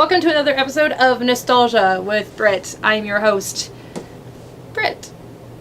Welcome to another episode of Nostalgia with Britt. I'm your host, Britt.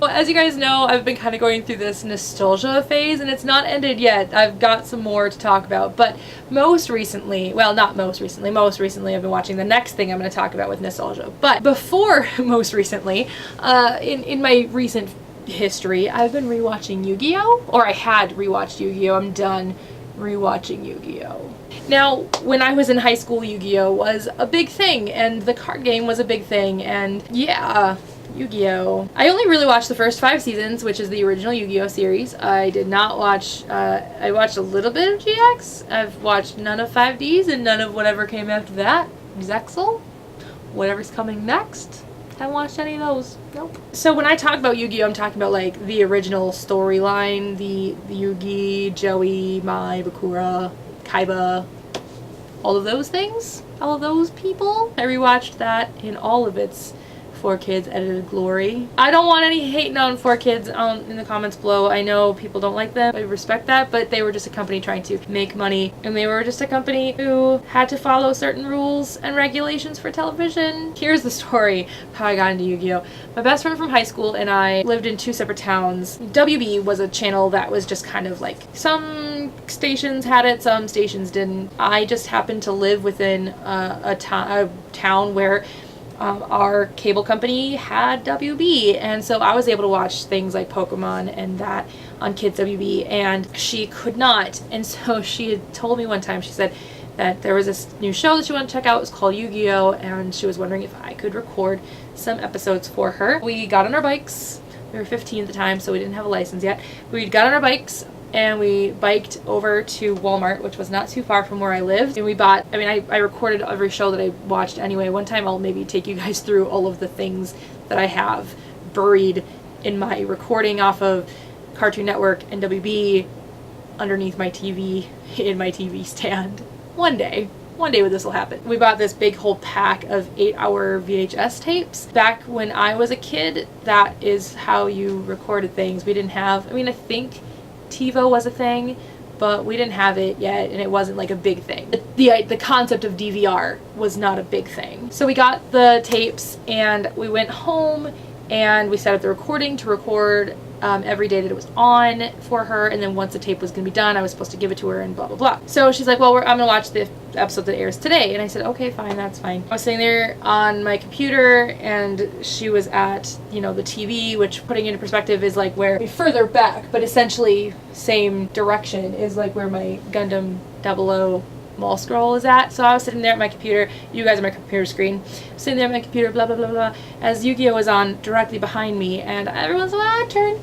Well, as you guys know, I've been kind of going through this nostalgia phase, and it's not ended yet. I've got some more to talk about, but most recently I've been watching the next thing I'm going to talk about with nostalgia. But before most recently, in my recent history, I've been rewatching Yu-Gi-Oh! Or I had rewatched Yu-Gi-Oh! I'm done rewatching Yu-Gi-Oh! Now, when I was in high school, Yu-Gi-Oh! Was a big thing, and the card game was a big thing, and yeah, Yu-Gi-Oh! I only really watched the first 5 seasons, which is the original Yu-Gi-Oh! Series. I did not watch, I watched a little bit of GX. I've watched none of 5Ds and none of whatever came after that. Zexal? Whatever's coming next. Haven't watched any of those. Nope. So when I talk about Yu-Gi-Oh! I'm talking about like the original storyline, the Yugi, Joey, Mai, Bakura, Kaiba, all of those things, all of those people. I rewatched that in all of its 4Kids edited glory. I don't want any hating on 4Kids in the comments below. I know people don't like them. I respect that, but they were just a company trying to make money, and they were just a company who had to follow certain rules and regulations for television. Here's the story of how I got into Yu-Gi-Oh! My best friend from high school and I lived in 2 separate towns. WB was a channel that was just kind of like, some stations had it, some stations didn't. I just happened to live within a town where our cable company had WB, and so I was able to watch things like Pokemon and that on Kids WB, and she could not. And so she had told me one time, she said that there was this new show that she wanted to check out. It was called Yu-Gi-Oh! And she was wondering if I could record some episodes for her. We got on our bikes. We were 15 at the time, so we didn't have a license yet. We got on our bikes and we biked over to Walmart, which was not too far from where I lived. And we bought, I recorded every show that I watched anyway. One time I'll maybe take you guys through all of the things that I have buried in my recording off of Cartoon Network and WB underneath my TV, in my TV stand. One day this will happen. We bought this big whole pack of 8-hour VHS tapes. Back when I was a kid, that is how you recorded things. We didn't have, I think TiVo was a thing, but we didn't have it yet, and it wasn't like a big thing. The concept of DVR was not a big thing. So we got the tapes and we went home and we set up the recording to record every day that it was on for her, and then once the tape was going to be done, I was supposed to give it to her and blah blah blah. So she's like, well, I'm going to watch the episode that airs today, and I said, okay, fine, that's fine. I was sitting there on my computer and she was at, the TV, which, putting into perspective, is like where further back, but essentially same direction, is like where my Gundam 00 mall scroll is at. So I was sitting there at my computer, you guys are my computer screen, sitting there at my computer, blah blah blah blah, as Yu-Gi-Oh! Was on directly behind me, and every once in a while I'd turn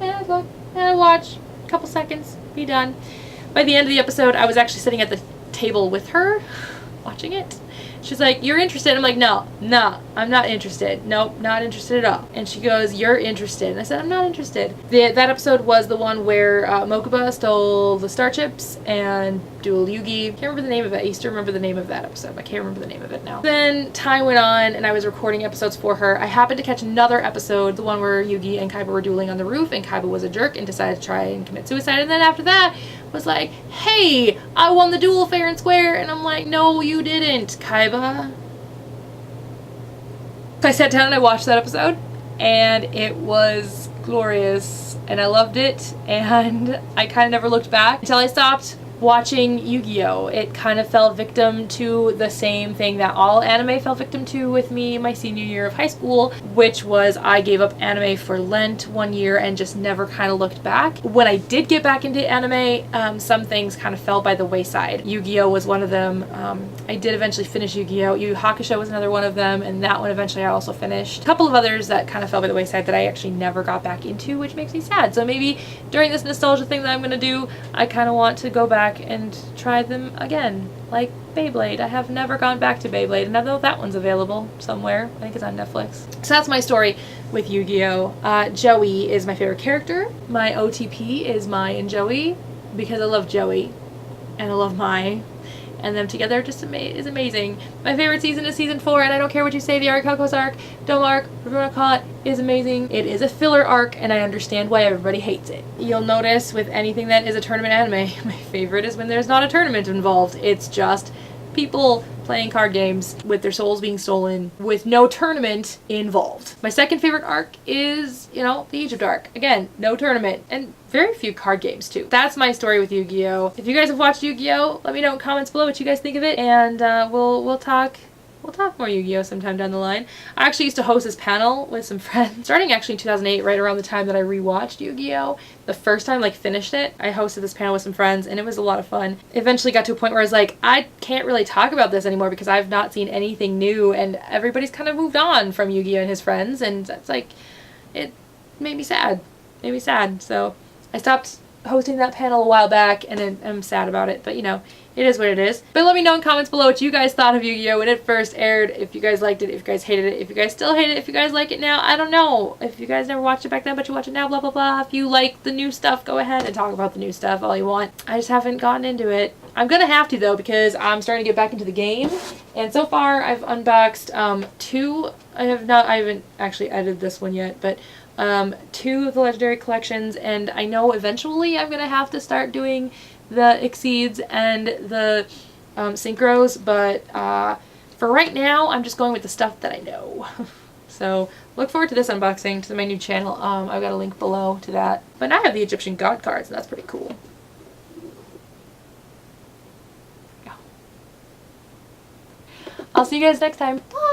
and I'd look and I'd watch a couple seconds, be done. By the end of the episode, I was actually sitting at the table with her watching it. She's like, you're interested? I'm like, no, I'm not interested. Nope, not interested at all. And she goes, you're interested. And I said, I'm not interested. That episode was the one where Mokuba stole the star chips and Dual Yugi. Can't remember the name of it. I used to remember the name of that episode. I can't remember the name of it now. Then time went on and I was recording episodes for her. I happened to catch another episode, the one where Yugi and Kaiba were dueling on the roof, and Kaiba was a jerk and decided to try and commit suicide. And then after that was like, hey, I won the duel fair and square. And I'm like, no, you didn't, Kaiba. So I sat down and I watched that episode, and it was glorious, and I loved it, and I kind of never looked back until I stopped watching Yu-Gi-Oh! It kind of fell victim to the same thing that all anime fell victim to with me my senior year of high school, which was I gave up anime for Lent one year and just never kind of looked back. When I did get back into anime, some things kind of fell by the wayside. Yu-Gi-Oh! Was one of them. I did eventually finish Yu-Gi-Oh! Yu Hakusho was another one of them, and that one eventually I also finished. A couple of others that kind of fell by the wayside that I actually never got back into, which makes me sad. So maybe during this nostalgia thing that I'm going to do, I kind of want to go back and try them again, like Beyblade. I have never gone back to Beyblade, and I know that one's available somewhere. I think it's on Netflix. So that's my story with Yu-Gi-Oh! Joey is my favorite character. My OTP is Mai and Joey, because I love Joey and I love Mai, and them together just is amazing. My favorite season is season 4, and I don't care what you say, the Arcocos arc, Dome arc, whatever you want to call it, is amazing. It is a filler arc, and I understand why everybody hates it. You'll notice with anything that is a tournament anime, my favorite is when there's not a tournament involved. It's just people playing card games with their souls being stolen with no tournament involved. My second favorite arc is, you know, the Egypt arc. Again, no tournament and very few card games too. That's my story with Yu-Gi-Oh! If you guys have watched Yu-Gi-Oh! Let me know in comments below what you guys think of it, and we'll talk more Yu-Gi-Oh! Sometime down the line. I actually used to host this panel with some friends, starting actually in 2008, right around the time that I rewatched Yu-Gi-Oh! The first time, like, finished it. I hosted this panel with some friends, and it was a lot of fun. Eventually got to a point where I was like, I can't really talk about this anymore because I've not seen anything new, and everybody's kind of moved on from Yu-Gi-Oh! And his friends, and it's like, it made me sad. So I stopped hosting that panel a while back, and I'm sad about it, but you know, it is what it is. But let me know in comments below what you guys thought of Yu-Gi-Oh! When it first aired, if you guys liked it, if you guys hated it, if you guys still hate it, if you guys like it now, I don't know. If you guys never watched it back then but you watch it now, blah blah blah. If you like the new stuff, go ahead and talk about the new stuff all you want. I just haven't gotten into it. I'm gonna have to though, because I'm starting to get back into the game, and so far I've unboxed two. I haven't actually edited this one yet, but two of the Legendary collections, and I know eventually I'm gonna have to start doing the Exceeds and the Synchros, but for right now I'm just going with the stuff that I know. So look forward to this unboxing to my new channel. I've got a link below to that. But I have the Egyptian God cards, and that's pretty cool. Yeah. I'll see you guys next time. Bye!